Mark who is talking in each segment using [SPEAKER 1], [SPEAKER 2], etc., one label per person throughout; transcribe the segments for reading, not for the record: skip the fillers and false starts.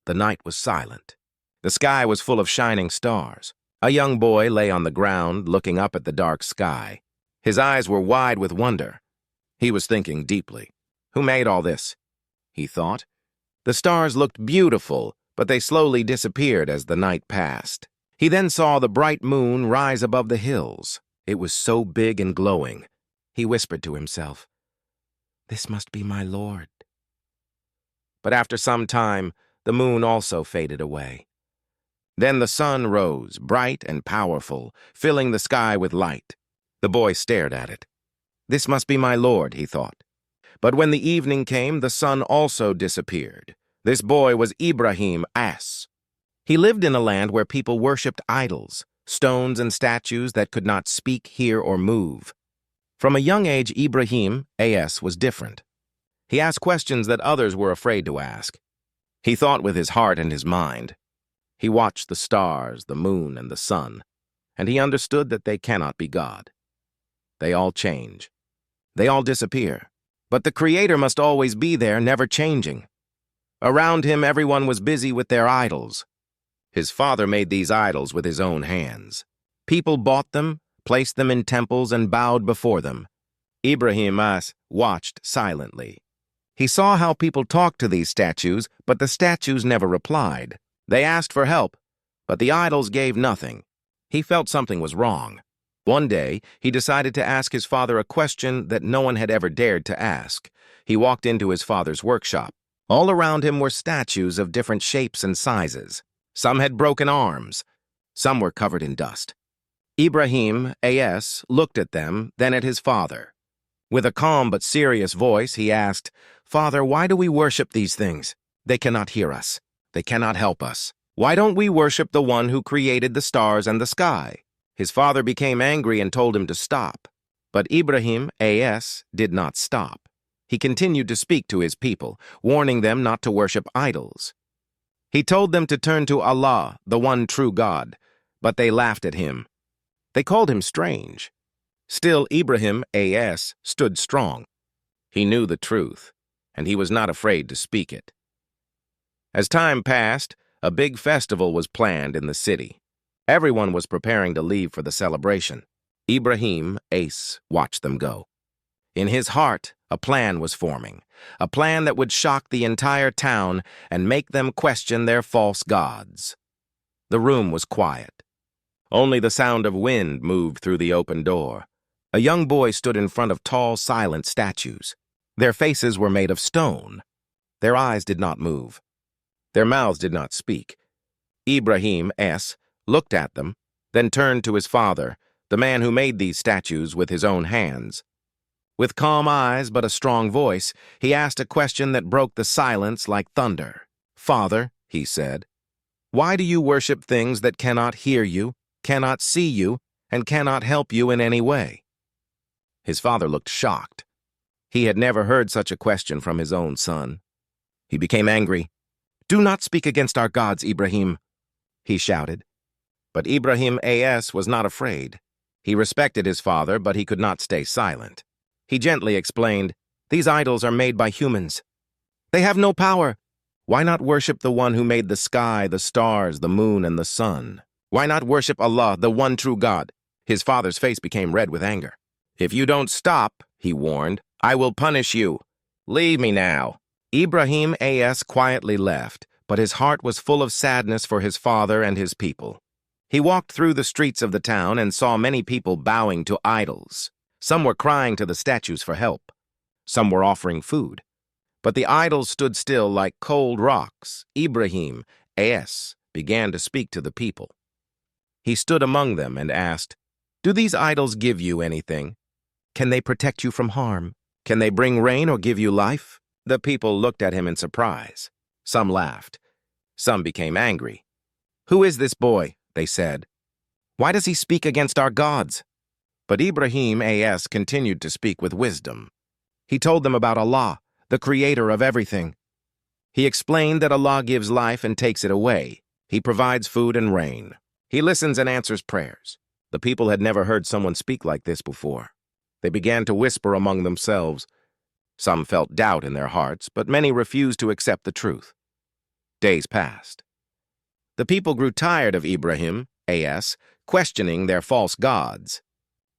[SPEAKER 1] The night was silent. The sky was full of shining stars. A young boy lay on the ground, looking up at the dark sky. His eyes were wide with wonder. He was thinking deeply. Who made all this? He thought. The stars looked beautiful, but they slowly disappeared as the night passed. He then saw the bright moon rise above the hills. It was so big and glowing. He whispered to himself, "This must be my Lord." But after some time, the moon also faded away. Then the sun rose, bright and powerful, filling the sky with light. The boy stared at it. "This must be my Lord," he thought. But when the evening came, the sun also disappeared. This boy was Ibrahim as. He lived in a land where people worshipped idols, stones and statues that could not speak, hear, or move. From a young age, Ibrahim as was different. He asked questions that others were afraid to ask. He thought with his heart and his mind. He watched the stars, the moon, and the sun, and he understood that they cannot be God. They all change. They all disappear. But the Creator must always be there, never changing. Around him, everyone was busy with their idols. His father made these idols with his own hands. People bought them, placed them in temples, and bowed before them. Ibrahim watched silently. He saw how people talked to these statues, but the statues never replied. They asked for help, but the idols gave nothing. He felt something was wrong. One day, he decided to ask his father a question that no one had ever dared to ask. He walked into his father's workshop. All around him were statues of different shapes and sizes. Some had broken arms. Some were covered in dust. Ibrahim as looked at them, then at his father. With a calm but serious voice, he asked, "Father, why do we worship these things? They cannot hear us. They cannot help us. Why don't we worship the one who created the stars and the sky?" His father became angry and told him to stop. But Ibrahim as did not stop. He continued to speak to his people, warning them not to worship idols. He told them to turn to Allah, the one true God, but they laughed at him. They called him strange. Still, Ibrahim as stood strong. He knew the truth, and he was not afraid to speak it. As time passed, a big festival was planned in the city. Everyone was preparing to leave for the celebration. Ibrahim watched them go. In his heart, a plan was forming, a plan that would shock the entire town and make them question their false gods. The room was quiet. Only the sound of wind moved through the open door. A young boy stood in front of tall, silent statues. Their faces were made of stone. Their eyes did not move. Their mouths did not speak. Ibrahim looked at them, then turned to his father, the man who made these statues with his own hands. With calm eyes but a strong voice, he asked a question that broke the silence like thunder. "Father," he said, "why do you worship things that cannot hear you, cannot see you, and cannot help you in any way?" His father looked shocked. He had never heard such a question from his own son. He became angry. "Do not speak against our gods, Ibrahim," he shouted. But Ibrahim was not afraid. He respected his father, but he could not stay silent. He gently explained, "These idols are made by humans. They have no power. Why not worship the one who made the sky, the stars, the moon, and the sun? Why not worship Allah, the one true God?" His father's face became red with anger. "If you don't stop," he warned, "I will punish you. Leave me now." Ibrahim quietly left, but his heart was full of sadness for his father and his people. He walked through the streets of the town and saw many people bowing to idols. Some were crying to the statues for help. Some were offering food. But the idols stood still like cold rocks. Ibrahim began to speak to the people. He stood among them and asked, "Do these idols give you anything? Can they protect you from harm? Can they bring rain or give you life?" The people looked at him in surprise. Some laughed. Some became angry. "Who is this boy?" they said. "Why does he speak against our gods?" But Ibrahim continued to speak with wisdom. He told them about Allah, the creator of everything. He explained that Allah gives life and takes it away. He provides food and rain. He listens and answers prayers. The people had never heard someone speak like this before. They began to whisper among themselves. Some felt doubt in their hearts, but many refused to accept the truth. Days passed. The people grew tired of Ibrahim, as, questioning their false gods.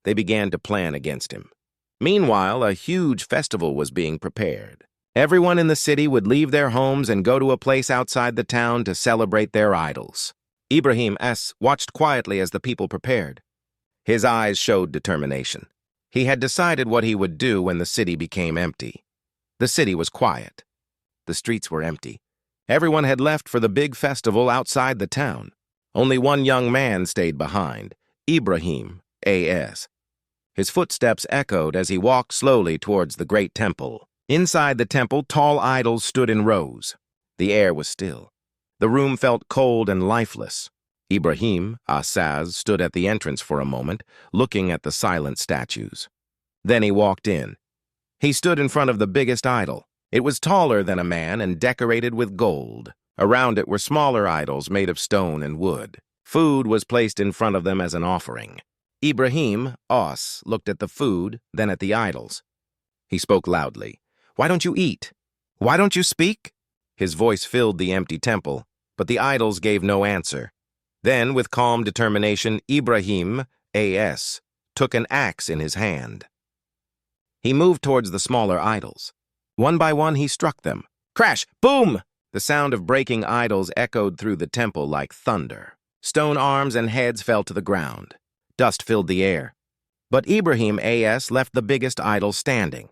[SPEAKER 1] They began to plan against him. Meanwhile, a huge festival was being prepared. Everyone in the city would leave their homes and go to a place outside the town to celebrate their idols. Ibrahim watched quietly as the people prepared. His eyes showed determination. He had decided what he would do when the city became empty. The city was quiet. The streets were empty. Everyone had left for the big festival outside the town. Only one young man stayed behind, Ibrahim, as. His footsteps echoed as he walked slowly towards the great temple. Inside the temple, tall idols stood in rows. The air was still. The room felt cold and lifeless. Ibrahim, stood at the entrance for a moment, looking at the silent statues. Then he walked in. He stood in front of the biggest idol. It was taller than a man and decorated with gold. Around it were smaller idols made of stone and wood. Food was placed in front of them as an offering. Ibrahim, looked at the food, then at the idols. He spoke loudly. "Why don't you eat? Why don't you speak?" His voice filled the empty temple, but the idols gave no answer. Then, with calm determination, Ibrahim, took an axe in his hand. He moved towards the smaller idols. One by one, he struck them. Crash! Boom! The sound of breaking idols echoed through the temple like thunder. Stone arms and heads fell to the ground. Dust filled the air. But Ibrahim, left the biggest idol standing.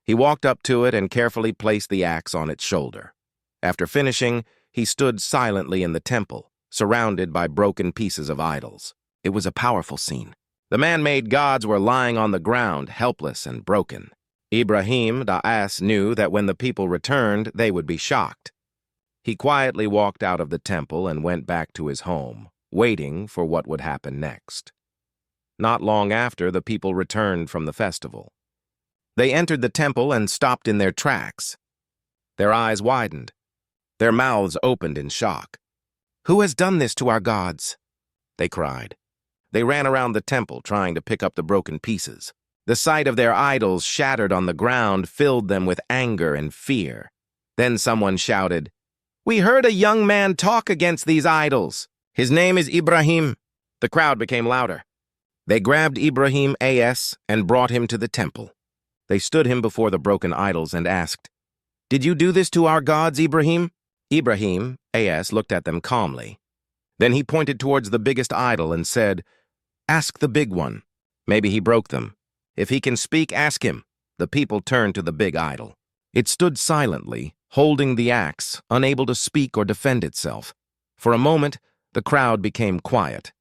[SPEAKER 1] He walked up to it and carefully placed the axe on its shoulder. After finishing, he stood silently in the temple, surrounded by broken pieces of idols. It was a powerful scene. The man-made gods were lying on the ground, helpless and broken. Ibrahim, knew that when the people returned, they would be shocked. He quietly walked out of the temple and went back to his home, waiting for what would happen next. Not long after, the people returned from the festival. They entered the temple and stopped in their tracks. Their eyes widened. Their mouths opened in shock. "Who has done this to our gods?" they cried. They ran around the temple, trying to pick up the broken pieces. The sight of their idols shattered on the ground filled them with anger and fear. Then someone shouted, "We heard a young man talk against these idols. His name is Ibrahim." The crowd became louder. They grabbed Ibrahim, and brought him to the temple. They stood him before the broken idols and asked, "Did you do this to our gods, Ibrahim?" Ibrahim, looked at them calmly. Then he pointed towards the biggest idol and said, "Ask the big one. Maybe he broke them. If he can speak, ask him." The people turned to the big idol. It stood silently, holding the axe, unable to speak or defend itself. For a moment, the crowd became quiet.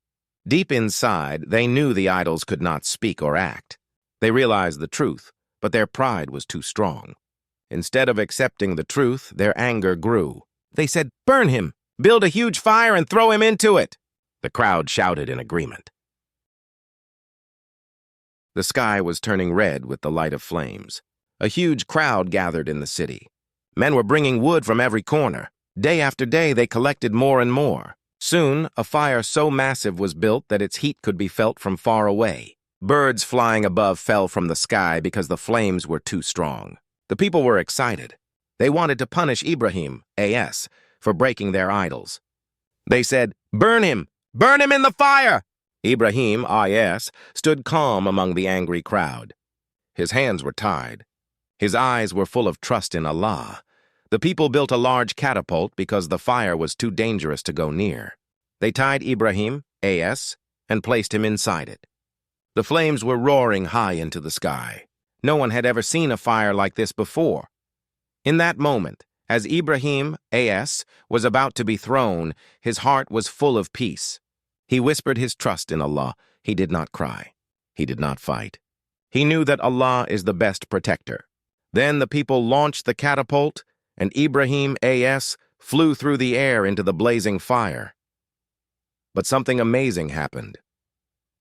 [SPEAKER 1] Deep inside, they knew the idols could not speak or act. They realized the truth, but their pride was too strong. Instead of accepting the truth, their anger grew. They said, "Burn him! Build a huge fire and throw him into it!" The crowd shouted in agreement. The sky was turning red with the light of flames. A huge crowd gathered in the city. Men were bringing wood from every corner. Day after day, they collected more and more. Soon, a fire so massive was built that its heat could be felt from far away. Birds flying above fell from the sky because the flames were too strong. The people were excited. They wanted to punish Ibrahim, for breaking their idols. They said, "Burn him! Burn him in the fire!" Ibrahim, stood calm among the angry crowd. His hands were tied. His eyes were full of trust in Allah. The people built a large catapult because the fire was too dangerous to go near. They tied Ibrahim, and placed him inside it. The flames were roaring high into the sky. No one had ever seen a fire like this before. In that moment, as Ibrahim, was about to be thrown, his heart was full of peace. He whispered his trust in Allah. He did not cry. He did not fight. He knew that Allah is the best protector. Then the people launched the catapult, and Ibrahim, flew through the air into the blazing fire. But something amazing happened.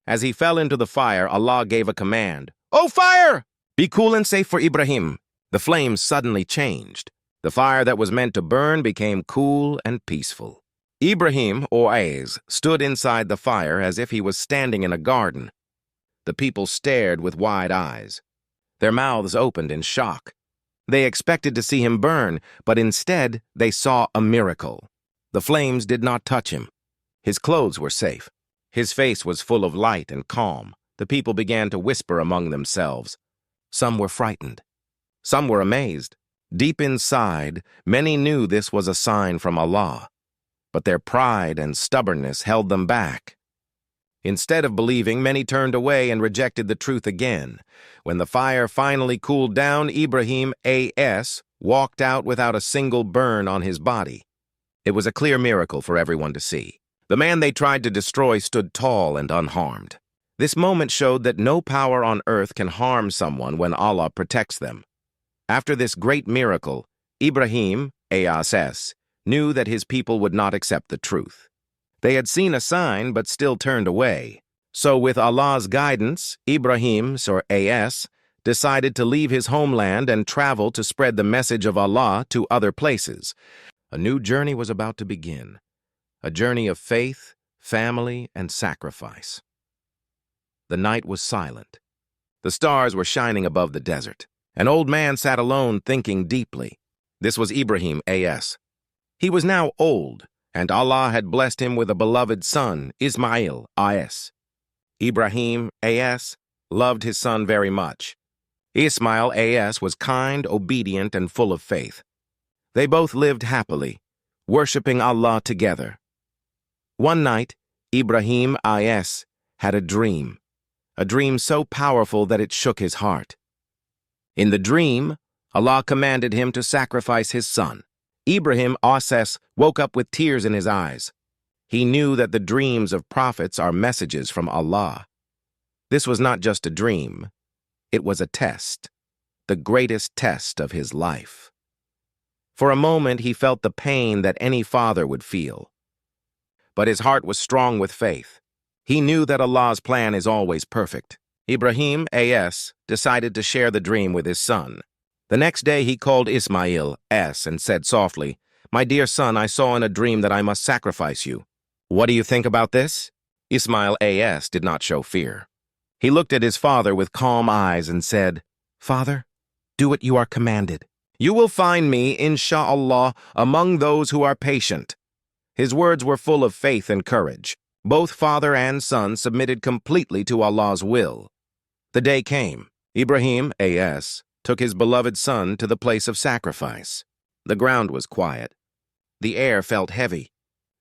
[SPEAKER 1] As he fell into the fire, Allah gave a command. "Oh, fire! Be cool and safe for Ibrahim." The flames suddenly changed. The fire that was meant to burn became cool and peaceful. Ibrahim, stood inside the fire as if he was standing in a garden. The people stared with wide eyes. Their mouths opened in shock. They expected to see him burn, but instead they saw a miracle. The flames did not touch him. His clothes were safe. His face was full of light and calm. The people began to whisper among themselves. Some were frightened. Some were amazed. Deep inside, many knew this was a sign from Allah, but their pride and stubbornness held them back. Instead of believing, many turned away and rejected the truth again. When the fire finally cooled down, Ibrahim A.S. walked out without a single burn on his body. It was a clear miracle for everyone to see. The man they tried to destroy stood tall and unharmed. This moment showed that no power on earth can harm someone when Allah protects them. After this great miracle, Ibrahim A.S. knew that his people would not accept the truth. They had seen a sign but still turned away. So with Allah's guidance, Ibrahim A.S. decided to leave his homeland and travel to spread the message of Allah to other places. A new journey was about to begin, a journey of faith, family, and sacrifice. The night was silent. The stars were shining above the desert. An old man sat alone thinking deeply. This was Ibrahim A.S. He was now old, and Allah had blessed him with a beloved son, Ismail A.S. Ibrahim A.S. loved his son very much. Ismail A.S. was kind, obedient, and full of faith. They both lived happily, worshiping Allah together. One night, Ibrahim A.S. had a dream so powerful that it shook his heart. In the dream, Allah commanded him to sacrifice his son. Ibrahim A.S. woke up with tears in his eyes. He knew that the dreams of prophets are messages from Allah. This was not just a dream. It was a test, the greatest test of his life. For a moment, he felt the pain that any father would feel. But his heart was strong with faith. He knew that Allah's plan is always perfect. Ibrahim A.S. decided to share the dream with his son. The next day, he called Ismail S. and said softly, "My dear son, I saw in a dream that I must sacrifice you. What do you think about this?" Ismail A.S. did not show fear. He looked at his father with calm eyes and said, "Father, do what you are commanded. You will find me, insha'Allah, among those who are patient." His words were full of faith and courage. Both father and son submitted completely to Allah's will. The day came. Ibrahim A.S. took his beloved son to the place of sacrifice. The ground was quiet. The air felt heavy.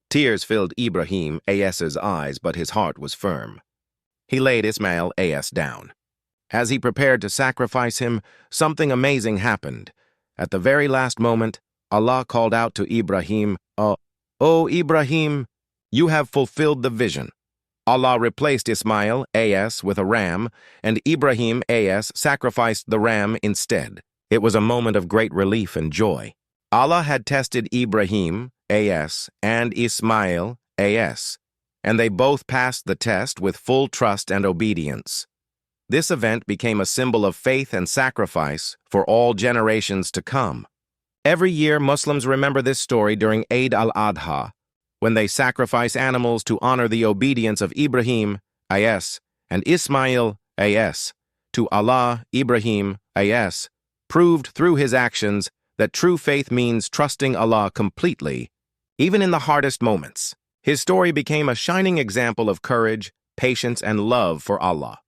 [SPEAKER 1] Tears filled Ibrahim A.S.'s eyes, but his heart was firm. He laid Ismail A.S. down. As he prepared to sacrifice him, something amazing happened. At the very last moment, Allah called out to Ibrahim, "O Ibrahim, you have fulfilled the vision." Allah replaced Ismail A.S. with a ram, and Ibrahim A.S. sacrificed the ram instead. It was a moment of great relief and joy. Allah had tested Ibrahim A.S. and Ismail A.S., and they both passed the test with full trust and obedience. This event became a symbol of faith and sacrifice for all generations to come. Every year, Muslims remember this story during Eid al-Adha, when they sacrifice animals to honor the obedience of Ibrahim A.S. and Ismail A.S. to Allah. Ibrahim A.S. proved through his actions that true faith means trusting Allah completely, even in the hardest moments. His story became a shining example of courage, patience, and love for Allah.